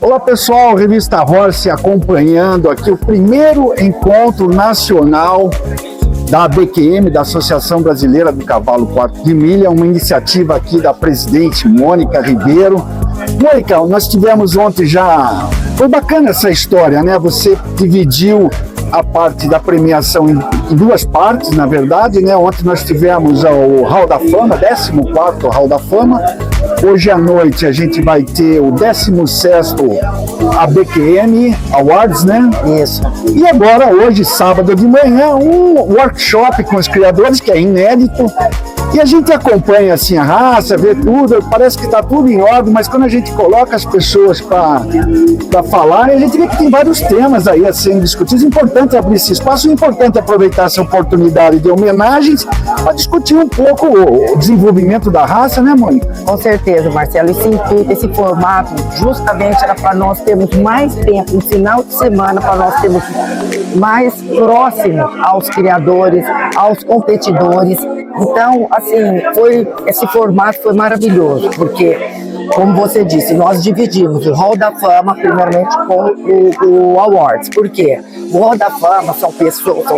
Olá pessoal, Revista Horse acompanhando aqui o primeiro encontro nacional da ABQM, da Associação Brasileira do Cavalo Quarto de Milha, uma iniciativa aqui da presidente Mônica Ribeiro. Mônica, nós tivemos ontem já, foi bacana essa história, né? Você dividiu a parte da premiação em duas partes, na verdade, né? Ontem nós tivemos o Hall da Fama, 14º Hall da Fama. Hoje à noite a gente vai ter o 16º ABQM Awards, né? Isso. E agora, hoje, sábado de manhã, um workshop com os criadores, que é inédito. E a gente acompanha assim a raça, vê tudo, parece que está tudo em ordem, mas quando a gente coloca as pessoas para falar, a gente vê que tem vários temas aí a serem discutidos. É importante abrir esse espaço, é importante aproveitar essa oportunidade de homenagens para discutir um pouco o desenvolvimento da raça, né, Mônica? Com certeza, Marcelo. Esse formato justamente era para nós termos mais tempo, um final de semana, para nós termos mais próximo aos criadores, aos competidores. Então, assim, esse formato foi maravilhoso, porque, como você disse, nós dividimos o Hall da Fama, primeiramente, com o Awards. Por quê? O Hall da Fama são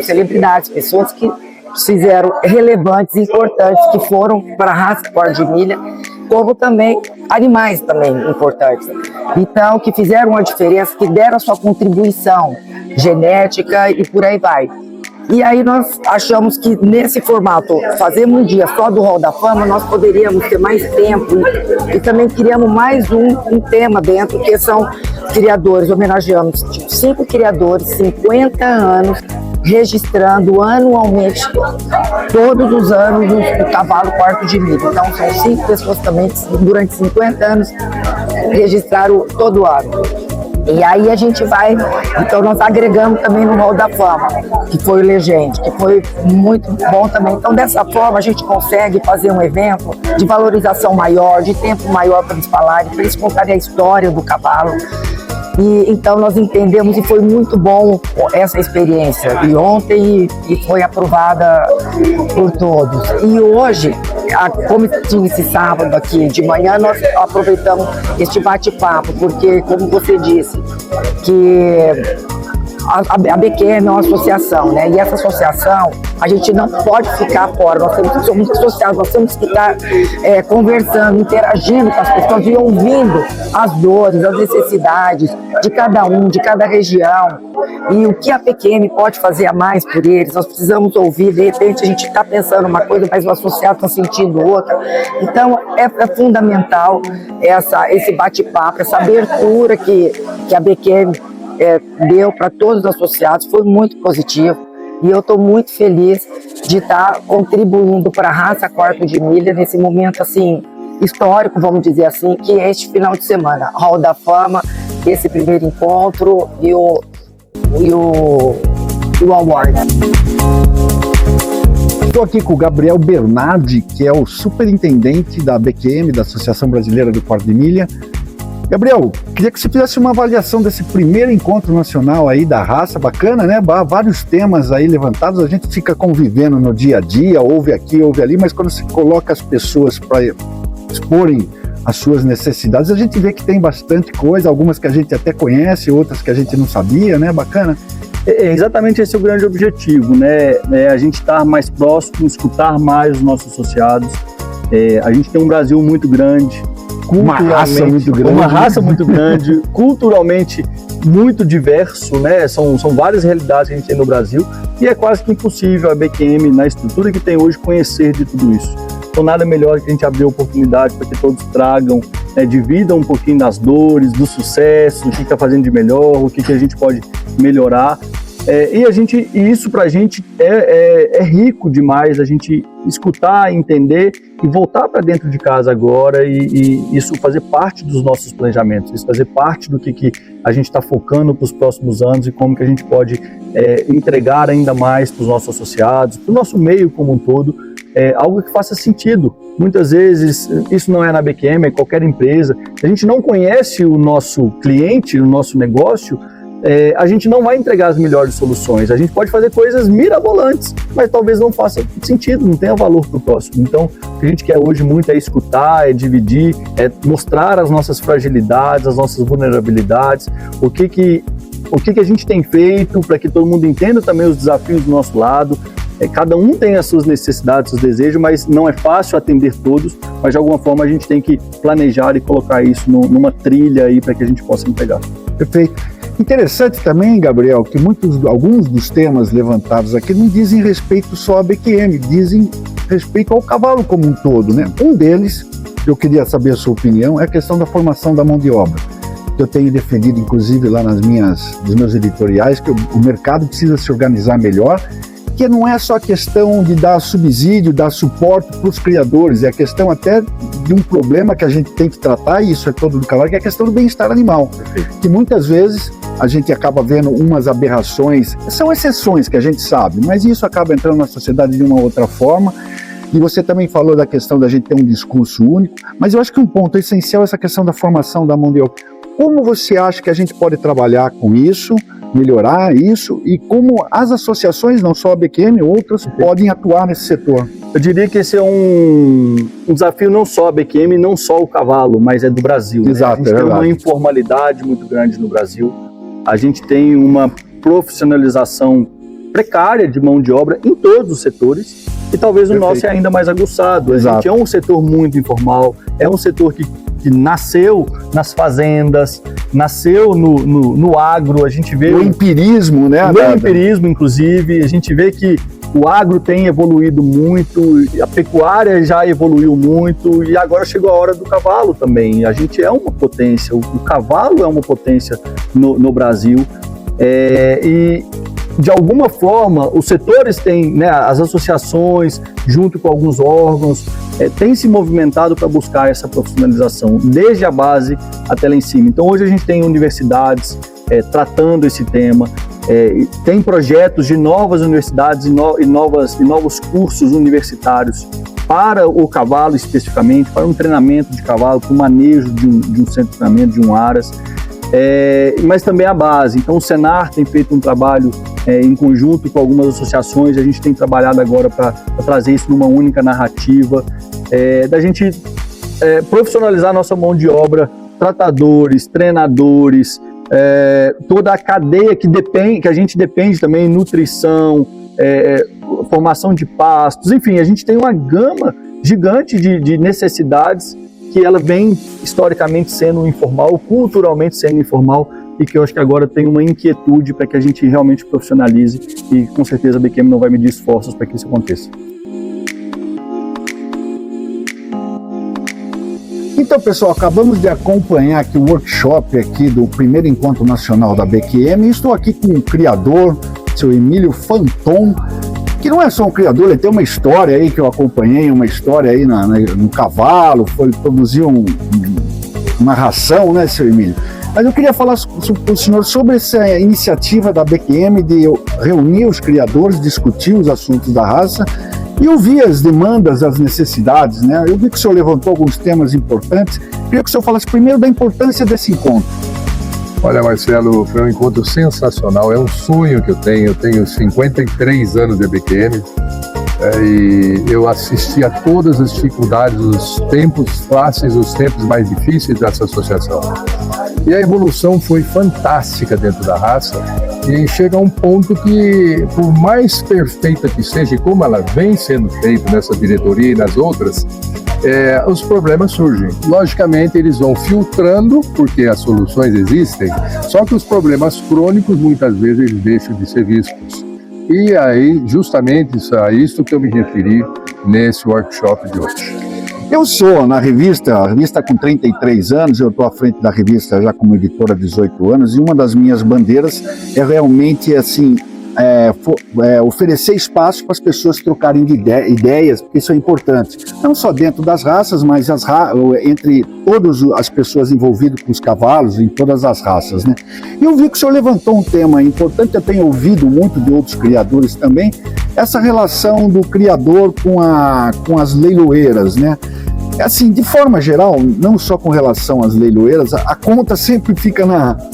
celebridades, pessoas que fizeram relevantes, importantes, que foram para a raça Quarto de Milha, como também animais também importantes. Então, que fizeram uma diferença, que deram a sua contribuição genética e por aí vai. E aí nós achamos que nesse formato, fazendo um dia só do Hall da Fama, nós poderíamos ter mais tempo e também criamos mais um tema dentro, que são criadores, homenageamos 5 criadores, 50 anos, registrando anualmente, todos os anos, o cavalo Quarto de Milha. Então são 5 pessoas também que durante 50 anos registraram todo ano. E aí a gente vai, então nós agregamos também no Hall da Fama, que foi o Legend, que foi muito bom também. Então dessa forma a gente consegue fazer um evento de valorização maior, de tempo maior para eles falarem, para eles contarem a história do cavalo. E então nós entendemos e foi muito bom essa experiência. E ontem foi aprovada por todos. E hoje, como tinha esse sábado aqui de manhã, nós aproveitamos este bate-papo, porque, como você disse, que a ABQM é uma associação, né? E essa associação, a gente não pode ficar fora, somos associados, nós temos que estar conversando, interagindo com as pessoas e ouvindo as dores, as necessidades de cada um, de cada região, e o que a ABQM pode fazer a mais por eles. Nós precisamos ouvir, de repente a gente está pensando uma coisa, mas o associado está sentindo outra. Então é fundamental esse bate-papo, essa abertura que a ABQM deu para todos os associados, foi muito positivo. E eu estou muito feliz de estar contribuindo para a raça Quarto de Milha nesse momento assim histórico, vamos dizer assim, que é este final de semana. Hall da Fama, esse primeiro encontro e o Award. Estou aqui com o Gabriel Bernardi, que é o superintendente da ABQM, da Associação Brasileira do Quarto de Milha. Gabriel, queria que você fizesse uma avaliação desse primeiro encontro nacional aí da raça, bacana, né? Vários temas aí levantados, a gente fica convivendo no dia a dia, ouve aqui, ouve ali, mas quando você coloca as pessoas para exporem as suas necessidades, a gente vê que tem bastante coisa, algumas que a gente até conhece, outras que a gente não sabia, né? Bacana. Exatamente esse é o grande objetivo, né? A gente estar mais próximo, escutar mais os nossos associados. A gente tem um Brasil muito grande, uma raça muito grande, culturalmente muito diverso, né? São várias realidades que a gente tem no Brasil e é quase que impossível a ABQM, na estrutura que tem hoje, conhecer de tudo isso. Então nada melhor que a gente abrir a oportunidade para que todos tragam, dividam um pouquinho das dores, do sucesso, o que está fazendo de melhor, o que a gente pode melhorar. E isso para a gente é rico demais, a gente escutar, entender e voltar para dentro de casa agora e isso fazer parte dos nossos planejamentos, isso fazer parte do que a gente está focando para os próximos anos e como que a gente pode entregar ainda mais para os nossos associados, para o nosso meio como um todo, algo que faça sentido. Muitas vezes, isso não é na ABQM, é qualquer empresa, se a gente não conhece o nosso cliente, o nosso negócio, a gente não vai entregar as melhores soluções. A gente pode fazer coisas mirabolantes, mas talvez não faça sentido, não tenha valor para o próximo. Então, o que a gente quer hoje muito é escutar, é dividir, é mostrar as nossas fragilidades, as nossas vulnerabilidades, o que a gente tem feito para que todo mundo entenda também os desafios do nosso lado. Cada um tem as suas necessidades, seus desejos, mas não é fácil atender todos, mas de alguma forma a gente tem que planejar e colocar isso numa trilha aí para que a gente possa entregar. Perfeito. Interessante também, Gabriel, que alguns dos temas levantados aqui não dizem respeito só à BQM, dizem respeito ao cavalo como um todo, né? Um deles, eu queria saber a sua opinião, é a questão da formação da mão de obra. Eu tenho defendido, inclusive, lá nos meus editoriais, que o mercado precisa se organizar melhor, que não é só a questão de dar subsídio, dar suporte para os criadores, é a questão até de um problema que a gente tem que tratar, e isso é todo do cavalo, que é a questão do bem-estar animal, que muitas vezes a gente acaba vendo umas aberrações, são exceções que a gente sabe, mas isso acaba entrando na sociedade de uma outra forma. E você também falou da questão da gente ter um discurso único, mas eu acho que um ponto essencial é essa questão da formação da mão de obra. Como você acha que a gente pode trabalhar com isso, melhorar isso, e como as associações, não só a BQM, outras, podem atuar nesse setor? Eu diria que esse é um desafio não só a BQM, não só o cavalo, mas é do Brasil. Exato, né? A gente tem uma informalidade muito grande no Brasil, a gente tem uma profissionalização precária de mão de obra em todos os setores, e talvez o nosso é ainda mais aguçado. A gente é um setor muito informal, é um setor que nasceu nas fazendas, nasceu no agro, a gente vê... O empirismo, né? O empirismo, inclusive, a gente vê que o agro tem evoluído muito, a pecuária já evoluiu muito, e agora chegou a hora do cavalo também. A gente é uma potência, o cavalo é uma potência no Brasil, e de alguma forma os setores têm, né, as associações, junto com alguns órgãos, têm se movimentado para buscar essa profissionalização, desde a base até lá em cima. Então hoje a gente tem universidades tratando esse tema, tem projetos de novas universidades e novos cursos universitários para o cavalo especificamente, para um treinamento de cavalo, para o manejo de um centro de treinamento, de um aras, mas também a base. Então o Senar tem feito um trabalho em conjunto com algumas associações, a gente tem trabalhado agora para trazer isso numa única narrativa, da gente profissionalizar a nossa mão de obra, tratadores, treinadores, toda a cadeia que a gente depende também, nutrição, formação de pastos, enfim, a gente tem uma gama gigante de necessidades que ela vem historicamente sendo informal, culturalmente sendo informal, e que eu acho que agora tem uma inquietude para que a gente realmente profissionalize, e com certeza a BQM não vai medir esforços para que isso aconteça. Então, pessoal, acabamos de acompanhar aqui o workshop aqui do primeiro encontro nacional da BQM, e estou aqui com o criador, seu Emílio Fanton, que não é só um criador, ele tem uma história aí que eu acompanhei, uma história aí no cavalo, produziu uma ração, né, seu Emílio? Mas eu queria falar com o senhor sobre essa iniciativa da BQM de reunir os criadores, discutir os assuntos da raça e ouvir as demandas, as necessidades, né? Eu vi que o senhor levantou alguns temas importantes, queria que o senhor falasse primeiro da importância desse encontro. Olha, Marcelo, foi um encontro sensacional, é um sonho que eu tenho 53 anos de BQM, e eu assisti a todas as dificuldades, os tempos fáceis, os tempos mais difíceis dessa associação. E a evolução foi fantástica dentro da raça, e chega a um ponto que, por mais perfeita que seja, e como ela vem sendo feita nessa diretoria e nas outras, os problemas surgem. Logicamente, eles vão filtrando, porque as soluções existem, só que os problemas crônicos, muitas vezes, eles deixam de ser vistos. E aí, justamente a isso que eu me referi nesse workshop de hoje. Eu sou a revista com 33 anos, eu estou à frente da revista já como editora há 18 anos, e uma das minhas bandeiras é realmente assim, oferecer espaço para as pessoas trocarem de ideias, porque isso é importante, não só dentro das raças, mas entre todas as pessoas envolvidas com os cavalos, em todas as raças, né? E eu vi que o senhor levantou um tema importante, eu tenho ouvido muito de outros criadores também, essa relação do criador com as leiloeiras, né? Assim, de forma geral, não só com relação às leiloeiras, a conta sempre fica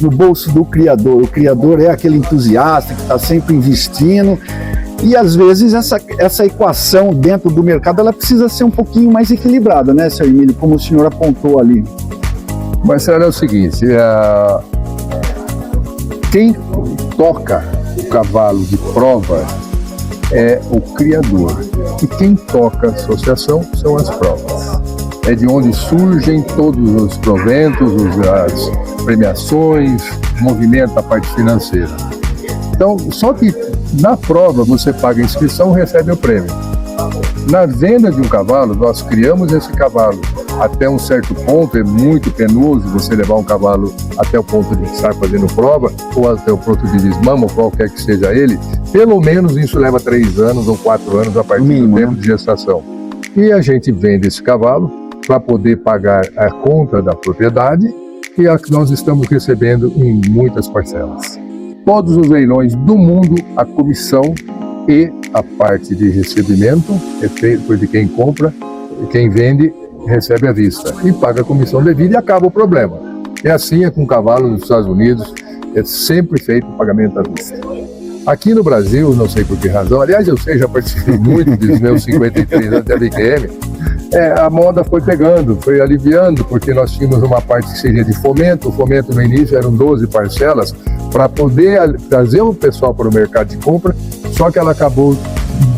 no bolso do criador. O criador é aquele entusiasta que está sempre investindo e, às vezes, essa equação dentro do mercado ela precisa ser um pouquinho mais equilibrada, né, Sr. Emílio, como o senhor apontou ali. Marcelo, é o seguinte, quem toca o cavalo de prova é o criador e quem toca a associação são as provas. É de onde surgem todos os proventos, as premiações, movimenta a parte financeira. Então, só que na prova você paga a inscrição e recebe o prêmio. Na venda de um cavalo, nós criamos esse cavalo até um certo ponto, é muito penoso você levar um cavalo até o ponto de estar fazendo prova, ou até o ponto de desmama, ou qualquer que seja ele, pelo menos isso leva 3 anos ou 4 anos a partir do tempo de gestação. E a gente vende esse cavalo para poder pagar a conta da propriedade, e a que nós estamos recebendo em muitas parcelas. Todos os leilões do mundo, a comissão e a parte de recebimento é feito de quem compra, e quem vende recebe à vista e paga a comissão devida e acaba o problema. É assim, é com cavalo nos Estados Unidos, é sempre feito o pagamento à vista. Aqui no Brasil, não sei por que razão, aliás, eu sei, já participei muito dos meus 53 anos de ABQM, a moda foi pegando, foi aliviando, porque nós tínhamos uma parte que seria de fomento. O fomento no início eram 12 parcelas para poder trazer o pessoal para o mercado de compra, só que ela acabou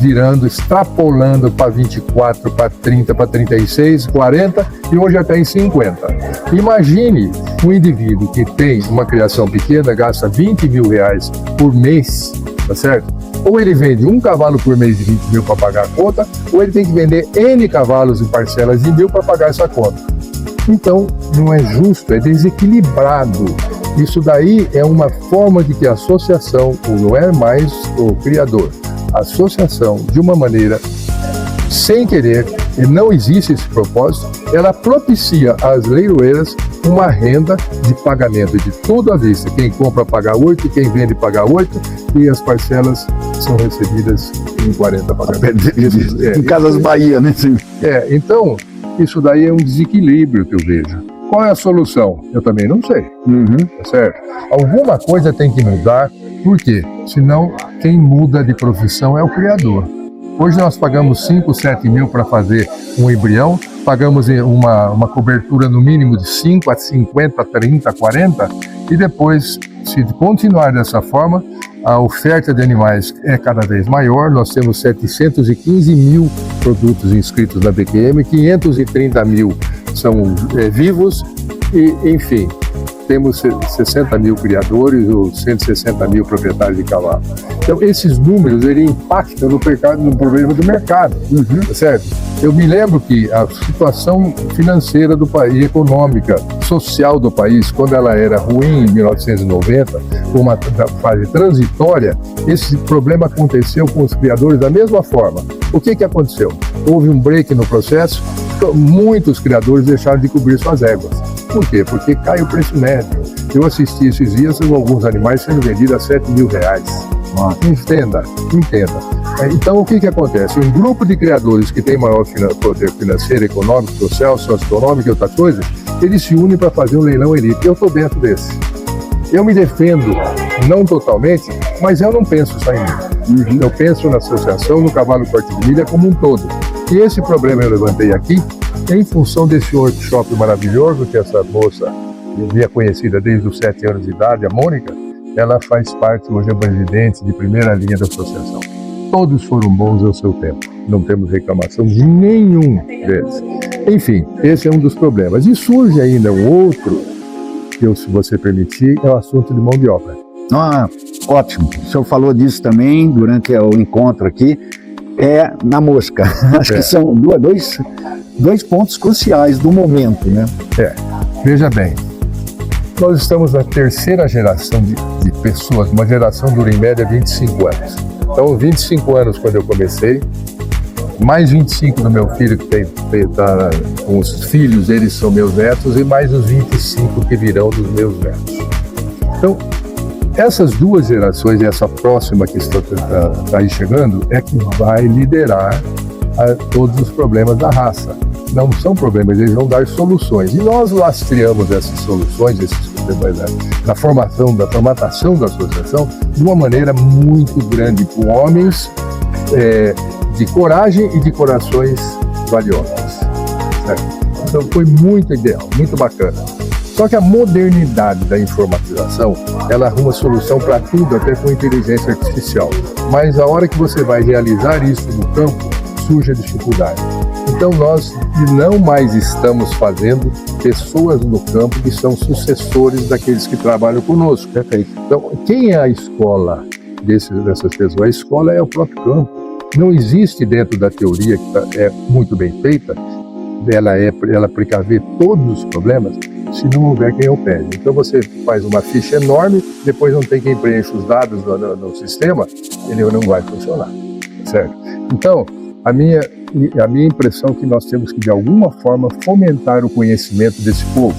virando, extrapolando para 24, para 30, para 36, 40 e hoje até em 50. Imagine um indivíduo que tem uma criação pequena, gasta 20 mil reais por mês, tá certo? Ou ele vende um cavalo por mês de 20 mil para pagar a conta, ou ele tem que vender N cavalos em parcelas de 1.000 para pagar essa conta. Então, não é justo, é desequilibrado. Isso daí é uma forma de que a associação, não é mais o criador, a associação, de uma maneira sem querer, e não existe esse propósito, ela propicia às leiloeiras uma renda de pagamento de tudo à vista. Quem compra paga 8, quem vende paga 8, e as parcelas são recebidas em 40 pagamentos. Em Casas Bahia, né? Então, isso daí é um desequilíbrio que eu vejo. Qual é a solução? Eu também não sei, tá certo? Alguma coisa tem que mudar, por quê? Senão, quem muda de profissão é o criador. Hoje nós pagamos 5, 7 mil para fazer um embrião, pagamos uma cobertura no mínimo de 5 a 50, 30, 40, e depois, se continuar dessa forma, a oferta de animais é cada vez maior. Nós temos 715 mil produtos inscritos na BQM, 530 mil são vivos e, enfim, temos 60 mil criadores ou 160 mil proprietários de cavalo. Então, esses números, ele impactam no problema do mercado, tá certo? Eu me lembro que a situação financeira do país, econômica, social do país, quando ela era ruim em 1990, uma fase transitória, esse problema aconteceu com os criadores da mesma forma. O que aconteceu? Houve um break no processo, muitos criadores deixaram de cobrir suas éguas. Por quê? Porque cai o preço médio. Eu assisti esses dias com alguns animais sendo vendidos a 7 mil reais. Entenda. Então, o que acontece? Um grupo de criadores que tem maior poder financeiro, econômico, social, socioeconômico e outra coisa, eles se unem para fazer um leilão elite. Eu estou dentro desse. Eu me defendo, não totalmente, mas eu não penso só em mim. Eu penso na associação, no cavalo corte de milha como um todo. E esse problema eu levantei aqui em função desse workshop maravilhoso que essa moça, minha conhecida desde os 7 anos de idade, a Mônica, ela faz parte, hoje é presidente de primeira linha da associação. Todos foram bons ao seu tempo, não temos reclamação de nenhum deles. Enfim, esse é um dos problemas. E surge ainda um outro, que eu, se você permitir, é o assunto de mão de obra. Ótimo. O senhor falou disso também durante o encontro aqui, na mosca. Acho que são dois pontos cruciais do momento, né? Veja bem, nós estamos na 3ª geração de pessoas, uma geração dura em média 25 anos. Então, 25 anos quando eu comecei, mais 25 do meu filho que tá com os filhos, eles são meus netos, e mais os 25 que virão dos meus netos. Então, essas 2 gerações e essa próxima que está aí chegando é que vai liderar todos os problemas da raça. não são problemas, eles vão dar soluções. E nós lastreamos essas soluções, esses problemas da formatação da associação de uma maneira muito grande, com homens de coragem e de corações valiosos. Certo? Então foi muito ideal, muito bacana. Só que a modernidade da informatização, ela arruma solução para tudo, até com inteligência artificial. Mas a hora que você vai realizar isso no campo, surge a dificuldade. Então nós não mais estamos fazendo pessoas no campo que são sucessores daqueles que trabalham conosco. Então, quem é a escola dessas pessoas? A escola é o próprio campo. Não existe dentro da teoria, que é muito bem feita, ela precaver todos os problemas, se não houver quem opere. Então você faz uma ficha enorme, depois não tem quem preencha os dados no sistema, ele não vai funcionar, certo? Então, a minha impressão é que nós temos que, de alguma forma, fomentar o conhecimento desse povo.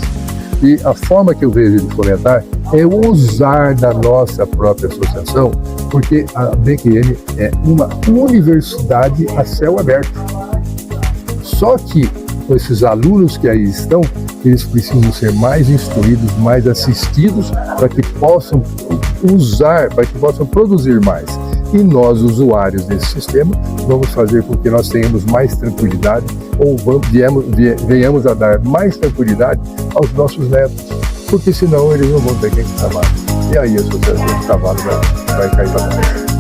E a forma que eu vejo de fomentar é usar da nossa própria associação, porque a BQM é uma universidade a céu aberto. Só que esses alunos que aí estão, eles precisam ser mais instruídos, mais assistidos, para que possam usar, para que possam produzir mais. E nós, usuários desse sistema, vamos fazer com que nós tenhamos mais tranquilidade ou venhamos a dar mais tranquilidade aos nossos netos, porque senão eles não vão ter quem trabalhe. E aí a associação de cavalo vai cair para trás.